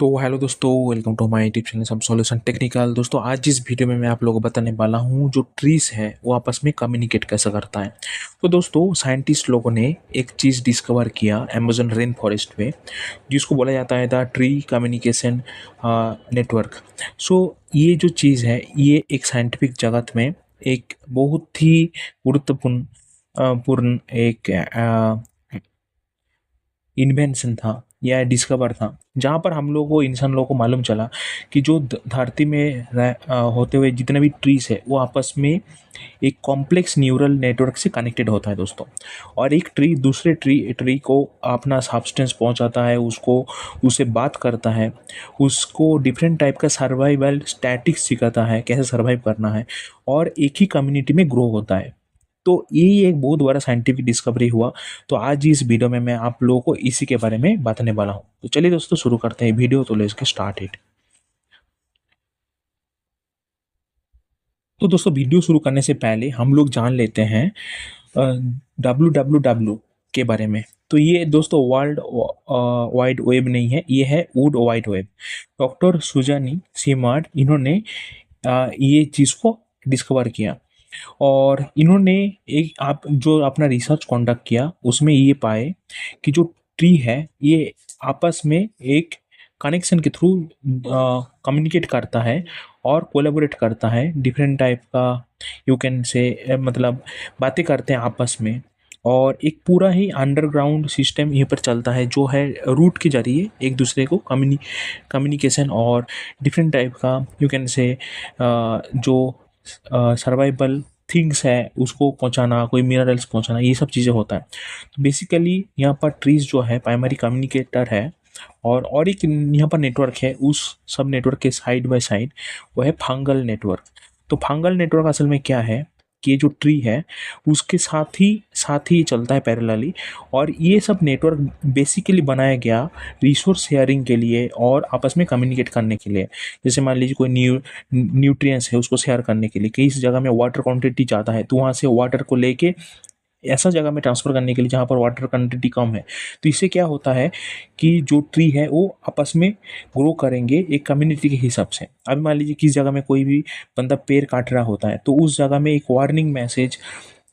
तो हेलो दोस्तों, welcome to my YouTube channel some solution technical. दोस्तों, आज इस वीडियो में मैं आप लोगों को बताने वाला हूँ जो ट्रीज है वो आपस में कम्युनिकेट कैसे करता है। तो दोस्तों, साइंटिस्ट लोगों ने एक चीज़ डिस्कवर किया अमेजन रेन फॉरेस्ट में, जिसको बोला जाता है द ट्री कम्युनिकेशन नेटवर्क। सो ये जो चीज़ है ये एक साइंटिफिक जगत में एक बहुत ही गुरुत्वपूर्ण पूर्ण एक इन्वेंशन था या डिस्कवर था, जहाँ पर हम लोगों को इंसान लोगों को मालूम चला कि जो धरती में होते हुए जितने भी ट्रीज है वो आपस में एक कॉम्प्लेक्स न्यूरल नेटवर्क से कनेक्टेड होता है दोस्तों। और एक ट्री दूसरे ट्री को अपना सब्सटेंस पहुंचाता है, उसको उससे बात करता है, उसको डिफरेंट टाइप का सर्वाइवल स्टैटिक्स सिखाता है कैसे सर्वाइव करना है, और एक ही कम्युनिटी में ग्रो होता है। तो ये एक बहुत बड़ा साइंटिफिक डिस्कवरी हुआ। तो आज इस वीडियो में मैं आप लोगों को इसी के बारे में बताने वाला हूँ। तो चलिए दोस्तों, शुरू करते हैं वीडियो। तो लेट्स गेट स्टार्टेड। तो दोस्तों, वीडियो शुरू करने से पहले हम लोग जान लेते हैं WWW के बारे में। तो ये दोस्तों वर्ल्ड वाइड वेब नहीं है, ये है वुड वाइड वेब। डॉक्टर सुजानी सीमार्ट इन्होंने ये चीज़ को डिस्कवर किया, और इन्होंने एक आप जो अपना रिसर्च कंडक्ट किया उसमें ये पाए कि जो ट्री है ये आपस में एक कनेक्शन के थ्रू कम्युनिकेट करता है और कोलेबोरेट करता है। डिफरेंट टाइप का यू कैन से मतलब बातें करते हैं आपस में, और एक पूरा ही अंडरग्राउंड सिस्टम यहीं पर चलता है जो है रूट के जरिए एक दूसरे को कम्युनिकेशन और डिफरेंट टाइप का यू कैन से जो सर्वाइवल थिंग्स है उसको पहुंचाना, कोई मिनरल्स पहुंचाना, ये सब चीज़ें होता है। तो बेसिकली यहाँ पर ट्रीज जो है प्राइमरी कम्युनिकेटर है, और एक यहाँ पर नेटवर्क है उस सब नेटवर्क के साइड बाय साइड, वो है फंगल नेटवर्क। तो फंगल नेटवर्क असल में क्या है कि ये जो ट्री है उसके साथ ही चलता है पैरेलली। और ये सब नेटवर्क बेसिकली बनाया गया रिसोर्स शेयरिंग के लिए और आपस में कम्युनिकेट करने के लिए। जैसे मान लीजिए कोई न्यूट्रिएंट्स है उसको शेयर करने के लिए, कई जगह में वाटर क्वांटिटी ज़्यादा है तो वहाँ से वाटर को लेके ऐसा जगह में ट्रांसफ़र करने के लिए जहाँ पर वाटर क्वांटिटी कम है। तो इससे क्या होता है कि जो ट्री है वो आपस में ग्रो करेंगे एक कम्युनिटी के हिसाब से। अभी मान लीजिए किस जगह में कोई भी बंदा पेड़ काट रहा होता है तो उस जगह में एक वार्निंग मैसेज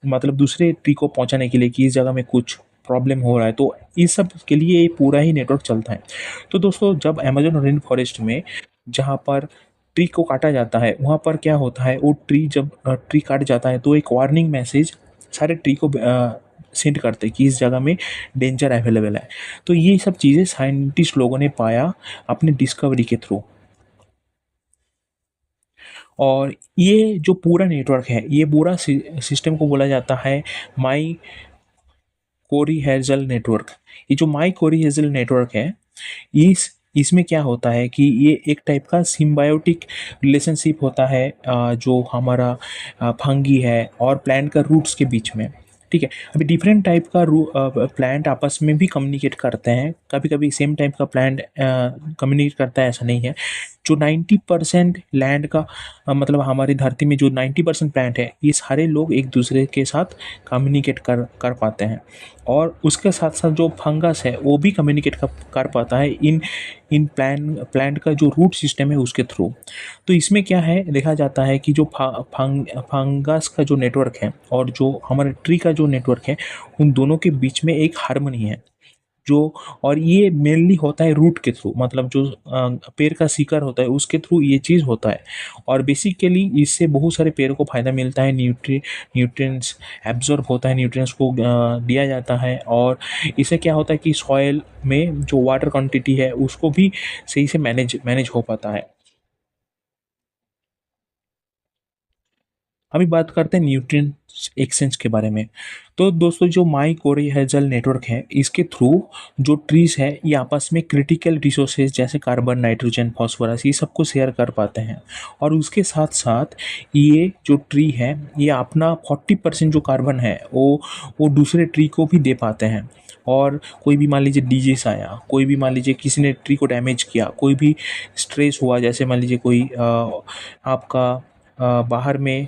मतलब दूसरे ट्री को पहुंचाने के लिए कि इस जगह में कुछ प्रॉब्लम हो रहा है, तो इस सब के लिए ये पूरा ही नेटवर्क चलता है। तो दोस्तों, जब अमेजन रेन फॉरेस्ट में जहाँ पर ट्री को काटा जाता है वहाँ पर क्या होता है, वो ट्री जब ट्री काट जाता है तो एक वार्निंग मैसेज सारे ट्री को सेंड करते हैं कि इस जगह में डेंजर अवेलेबल है। तो ये सब चीज़ें साइंटिस्ट लोगों ने पाया अपने डिस्कवरी के थ्रू। और ये जो पूरा नेटवर्क है ये पूरा सिस्टम को बोला जाता है माई कोरी हेजल नेटवर्क। ये जो माई कोरी हेजल नेटवर्क है, इस इसमें क्या होता है कि ये एक टाइप का सिम्बायोटिक रिलेशनशिप होता है जो हमारा फंगी है और प्लांट का रूट्स के बीच में। ठीक है, अभी डिफरेंट टाइप का प्लांट आपस में भी कम्युनिकेट करते हैं। कभी कभी सेम टाइप का प्लांट कम्युनिकेट करता है, ऐसा नहीं है। जो 90% लैंड का मतलब हमारी धरती में जो 90% प्लांट है ये सारे लोग एक दूसरे के साथ कम्युनिकेट कर कर पाते हैं। और उसके साथ साथ जो फंगस है वो भी कम्युनिकेट कर पाता है इन इन प्लांट का जो रूट सिस्टम है उसके थ्रू। तो इसमें क्या है देखा जाता है कि जो फंगस का जो नेटवर्क है और जो हमारे ट्री का जो नेटवर्क है उन दोनों के बीच में एक हार्मनी है जो। और ये मेनली होता है रूट के थ्रू, मतलब जो पेड़ का शिकर होता है उसके थ्रू ये चीज़ होता है। और बेसिकली इससे बहुत सारे पेड़ को फ़ायदा मिलता है, न्यूट्रिएंट्स एब्जॉर्ब होता है, न्यूट्रिएंट्स को दिया जाता है। और इससे क्या होता है कि सॉइल में जो वाटर क्वांटिटी है उसको भी सही से मैनेज मैनेज हो पाता है। अभी बात करते हैं न्यूट्रिएंट एक्सचेंज के बारे में। तो दोस्तों, जो माई कोरी हेजल नेटवर्क है इसके थ्रू जो ट्रीज है ये आपस में क्रिटिकल रिसोर्सेज जैसे कार्बन, नाइट्रोजन, फास्फोरस ये सबको शेयर कर पाते हैं। और उसके साथ साथ ये जो ट्री है ये अपना 40% जो कार्बन है वो दूसरे ट्री को भी दे पाते हैं। और कोई भी मान लीजिए डिजीज आया, कोई भी मान लीजिए किसी ने ट्री को डैमेज किया, कोई भी स्ट्रेस हुआ, जैसे मान लीजिए कोई आपका बाहर में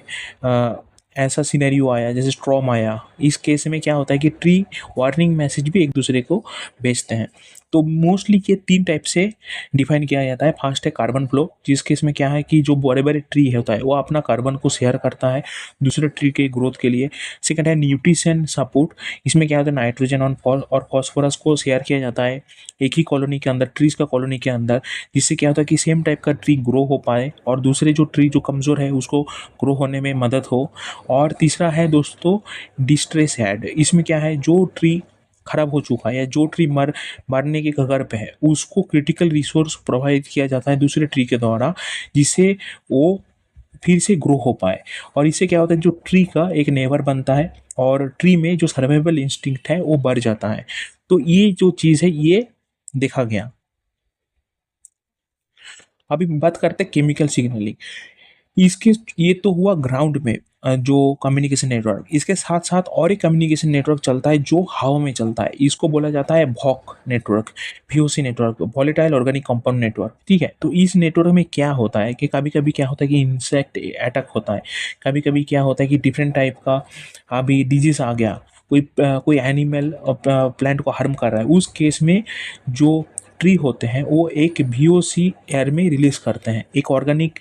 ऐसा सिनेरियो आया जैसे स्ट्रॉम आया, इस केस में क्या होता है कि ट्री वार्निंग मैसेज भी एक दूसरे को भेजते हैं। तो मोस्टली ये 3 टाइप से डिफाइन किया जाता है। फर्स्ट है कार्बन फ्लो, जिस केस में क्या है कि जो बड़े-बड़े ट्री होता है वो अपना कार्बन को शेयर करता है दूसरे ट्री के ग्रोथ के लिए। सेकंड है न्यूट्रिशन सपोर्ट, इसमें क्या होता है नाइट्रोजन और फॉस्फोरस को शेयर किया जाता है एक ही कॉलोनी के अंदर, ट्रीज का कॉलोनी के अंदर, जिससे क्या होता है कि सेम टाइप का ट्री ग्रो हो पाए और दूसरे जो ट्री जो कमज़ोर है उसको ग्रो होने में मदद हो। और तीसरा है दोस्तों डिस्ट्रेस हैड, इसमें क्या है जो ट्री खराब हो चुका है या जो ट्री मरने के कगार पे है उसको क्रिटिकल रिसोर्स प्रोवाइड किया जाता है दूसरे ट्री के द्वारा, जिससे वो फिर से ग्रो हो पाए। और इससे क्या होता है जो ट्री का एक नेबर बनता है और ट्री में जो सर्वाइवल इंस्टिंक्ट है वो बढ़ जाता है। तो ये जो चीज़ है ये देखा गया। अभी बात करते हैं केमिकल सिग्नलिंग। इसके ये तो हुआ ग्राउंड में जो कम्युनिकेशन नेटवर्क, इसके साथ साथ और एक कम्युनिकेशन नेटवर्क चलता है जो हवा में चलता है, इसको बोला जाता है VOC network, VOC network, volatile organic compound network. ठीक है, तो इस नेटवर्क में क्या होता है कि कभी कभी क्या होता है कि इंसेक्ट अटैक होता है, कभी कभी क्या होता है कि डिफरेंट टाइप का अभी डिजीज आ गया, कोई एनिमल प्लांट को हार्म कर रहा है, उस केस में जो ट्री होते हैं वो एक VOC एयर में रिलीज करते हैं, एक ऑर्गेनिक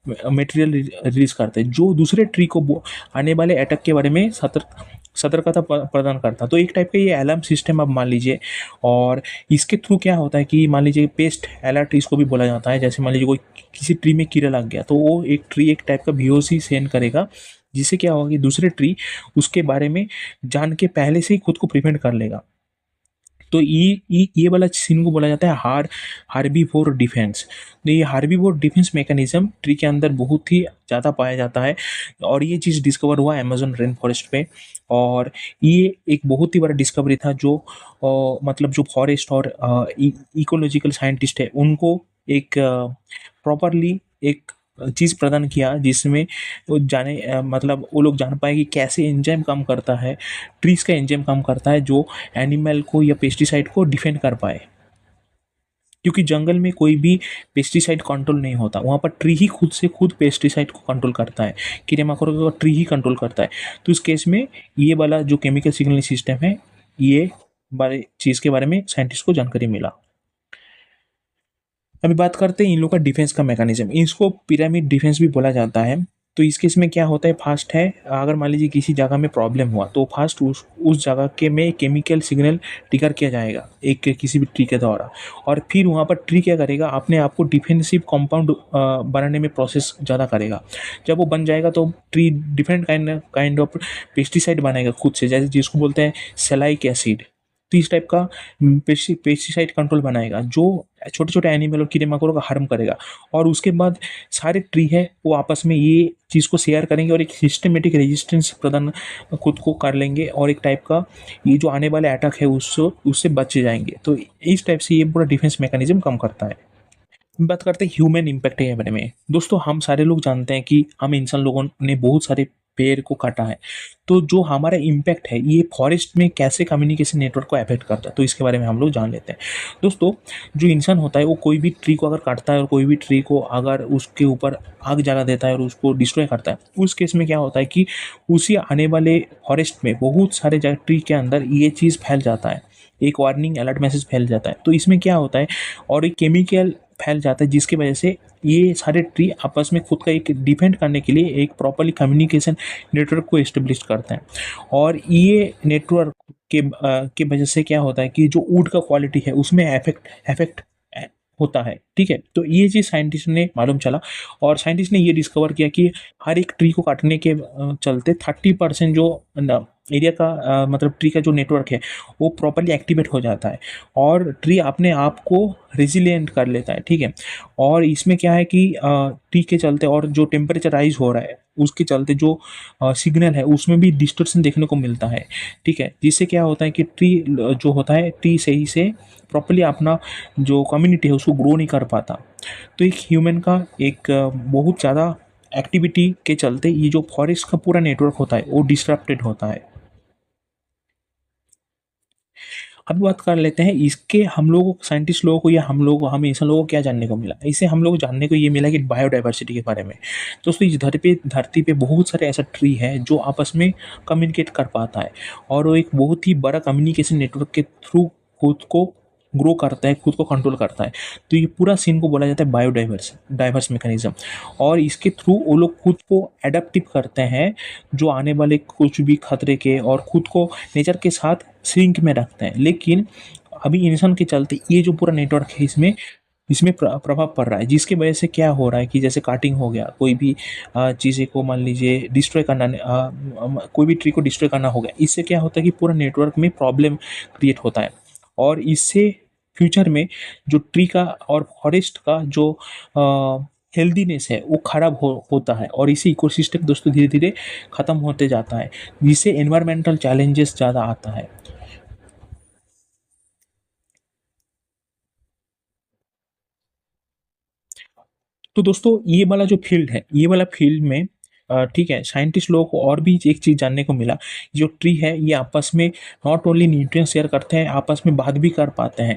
मटेरियल रिलीज करते हैं जो दूसरे ट्री को आने वाले अटैक के बारे में सतर्कता प्रदान करता है। तो एक टाइप का ये अलार्म सिस्टम आप मान लीजिए। और इसके थ्रू क्या होता है कि मान लीजिए पेस्ट अलर्ट इसको भी बोला जाता है, जैसे मान लीजिए कोई किसी ट्री में कीड़ा लग गया तो वो एक टाइप का VOC सेंड करेगा, जिससे क्या होगा कि दूसरे ट्री उसके बारे में जान के पहले से ही खुद को प्रिवेंट कर लेगा। तो ये वाला सीन को बोला जाता है हार्बीवोर डिफेंस। तो ये हार्बीवोर डिफेंस मैकेनिज्म ट्री के अंदर बहुत ही ज़्यादा पाया जाता है और ये चीज़ डिस्कवर हुआ अमेजोन रेन फॉरेस्ट पे। और ये एक बहुत ही बड़ा डिस्कवरी था जो मतलब जो फॉरेस्ट और इकोलॉजिकल साइंटिस्ट है उनको एक प्रॉपरली एक चीज़ प्रदान किया, जिसमें वो जाने मतलब वो लोग जान पाए कि कैसे एंजाइम काम करता है, ट्रीज का एंजाइम काम करता है जो एनिमल को या पेस्टिसाइड को डिफेंड कर पाए। क्योंकि जंगल में कोई भी पेस्टिसाइड कंट्रोल नहीं होता, वहाँ पर ट्री ही खुद से खुद पेस्टिसाइड को कंट्रोल करता है, कीड़े मकोड़ों को ट्री ही कंट्रोल करता है। तो इस केस में ये वाला जो केमिकल सिग्नलिंग सिस्टम है, ये बारे चीज़ के बारे में साइंटिस्ट को जानकारी मिला। अभी बात करते हैं इन लोग का डिफेंस का मैकेनिज्म, इसको पिरामिड डिफेंस भी बोला जाता है। तो इस केस में क्या होता है, फास्ट है अगर मान लीजिए किसी जगह में प्रॉब्लम हुआ तो फास्ट उस जगह के में केमिकल सिग्नल ट्रिगर किया जाएगा एक किसी भी ट्री के द्वारा, और फिर वहाँ पर ट्री क्या करेगा अपने आप को डिफेंसिव कंपाउंड बनाने में प्रोसेस ज़्यादा करेगा। जब वो बन जाएगा तो tree different kind of pesticide बनाएगा खुद से, जैसे जिसको बोलते हैं सेलाइक एसिड। तो इस टाइप का पेस्टिसाइड कंट्रोल बनाएगा जो छोटे छोटे एनिमल और कीड़े मकोड़ों का हार्म करेगा। और उसके बाद सारे ट्री है वो आपस में ये चीज़ को शेयर करेंगे और एक सिस्टमेटिक रेजिस्टेंस प्रदान खुद को कर लेंगे, और एक टाइप का ये जो आने वाले अटैक है उससे बच जाएंगे। तो इस टाइप से ये पूरा डिफेंस मैकेनिज्म काम करता है। बात करते हैं ह्यूमन इम्पैक्ट के बारे में। दोस्तों हम सारे लोग जानते हैं कि हम इंसान लोगों ने बहुत सारे पेड़ को काटा है, तो जो हमारा इम्पैक्ट है ये फॉरेस्ट में कैसे कम्युनिकेशन नेटवर्क को अफेक्ट करता है, तो इसके बारे में हम लोग जान लेते हैं। दोस्तों जो इंसान होता है वो कोई भी ट्री को अगर काटता है और कोई भी ट्री को अगर उसके ऊपर आग जला देता है और उसको डिस्ट्रॉय करता है, उस केस में क्या होता है कि उसी आने वाले फॉरेस्ट में बहुत सारे ट्री के अंदर ये चीज़ फैल जाता है, एक वार्निंग अलर्ट मैसेज फैल जाता है। तो इसमें क्या होता है और एक केमिकल फैल जाता है जिसकी वजह से ये सारे ट्री आपस में खुद का एक डिफेंड करने के लिए एक प्रॉपरली कम्युनिकेशन नेटवर्क को इस्टेब्लिश करते हैं। और ये नेटवर्क के वजह से क्या होता है कि जो वुड का क्वालिटी है उसमें इफेक्ट होता है। ठीक है, तो ये चीज़ साइंटिस्ट ने मालूम चला और साइंटिस्ट ने ये डिस्कवर किया कि हर एक ट्री को काटने के चलते 30% जो एरिया का मतलब ट्री का जो नेटवर्क है वो प्रॉपरली एक्टिवेट हो जाता है और ट्री अपने आप को रेजिलिएंट कर लेता है। ठीक है, और इसमें क्या है कि ट्री के चलते और जो टेम्परेचर राइज हो रहा है उसके चलते जो सिग्नल है उसमें भी डिस्टॉर्शन देखने को मिलता है। ठीक है, जिससे क्या होता है कि ट्री जो होता है ट्री सही से प्रॉपरली अपना जो कम्युनिटी है उसको ग्रो नहीं कर पाता। तो एक ह्यूमन का एक बहुत ज़्यादा एक्टिविटी के चलते ये जो फॉरेस्ट का पूरा नेटवर्क होता है वो डिस्टर्बेड होता है। अब बात कर लेते हैं इसके हम लोगों साइंटिस्ट लोगों को या हम इंसान लोगों को क्या जानने को मिला। इसे हम लोग जानने को ये मिला कि बायोडाइवर्सिटी के बारे में। दोस्तों इस धरती पे बहुत सारे ऐसा ट्री है जो आपस में कम्युनिकेट कर पाता है और वो एक बहुत ही बड़ा कम्युनिकेशन नेटवर्क के थ्रू खुद को ग्रो करता है, खुद को कंट्रोल करता है। तो ये पूरा सीन को बोला जाता है बायोडाइवर्स डाइवर्स मैकेनिज्म। और इसके थ्रू वो लोग खुद को एडेप्टिव करते हैं जो आने वाले कुछ भी खतरे के, और खुद को नेचर के साथ सिंक में रखते हैं। लेकिन अभी इंसान के चलते ये जो पूरा नेटवर्क है इसमें इसमें प्रभाव पड़ रहा है, जिसकी वजह से क्या हो रहा है कि जैसे काटिंग हो गया, कोई भी चीज़ें को मान लीजिए डिस्ट्रॉय करना, कोई भी ट्री को डिस्ट्रॉय करना हो गया, इससे क्या होता है कि पूरा नेटवर्क में प्रॉब्लम क्रिएट होता है। और इससे फ्यूचर में जो ट्री का और फॉरेस्ट का जो हेल्दीनेस है वो खराब होता है, और इसी इकोसिस्टम दोस्तों धीरे धीरे खत्म होते जाता है, जिससे एनवायरमेंटल चैलेंजेस ज़्यादा आता है। तो दोस्तों ये वाला जो फील्ड है, ये वाला फील्ड में ठीक है, साइंटिस्ट लोगों को और भी एक चीज़ जानने को मिला। जो ट्री है ये आपस में नॉट ओनली न्यूट्रिएंट शेयर करते हैं, आपस में बात भी कर पाते हैं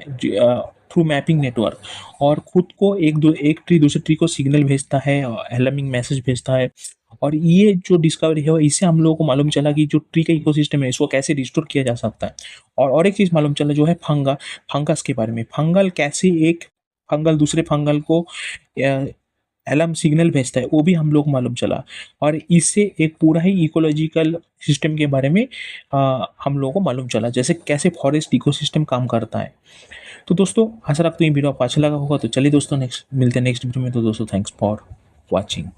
थ्रू मैपिंग नेटवर्क। और खुद को एक ट्री दूसरे ट्री को सिग्नल भेजता है, अलार्मिंग मैसेज भेजता है। और ये जो डिस्कवरी है इससे हम लोगों को मालूम चला कि जो ट्री का इकोसिस्टम है इसको कैसे रिस्टोर किया जा सकता है। और एक चीज़ मालूम चला जो है फंगस के बारे में। फंगल कैसे एक फंगल दूसरे फंगल को अलार्म सिग्नल भेजता है, वो भी हम लोग मालूम चला। और इससे एक पूरा ही इकोलॉजिकल सिस्टम के बारे में हम लोगों को मालूम चला, जैसे कैसे फॉरेस्ट इकोसिस्टम काम करता है। तो दोस्तों आशा रखते हैं वीडियो आपको अच्छा लगा होगा। तो चलिए दोस्तों नेक्स्ट मिलते हैं नेक्स्ट वीडियो में। तो दोस्तों थैंक्स फॉर वॉचिंग।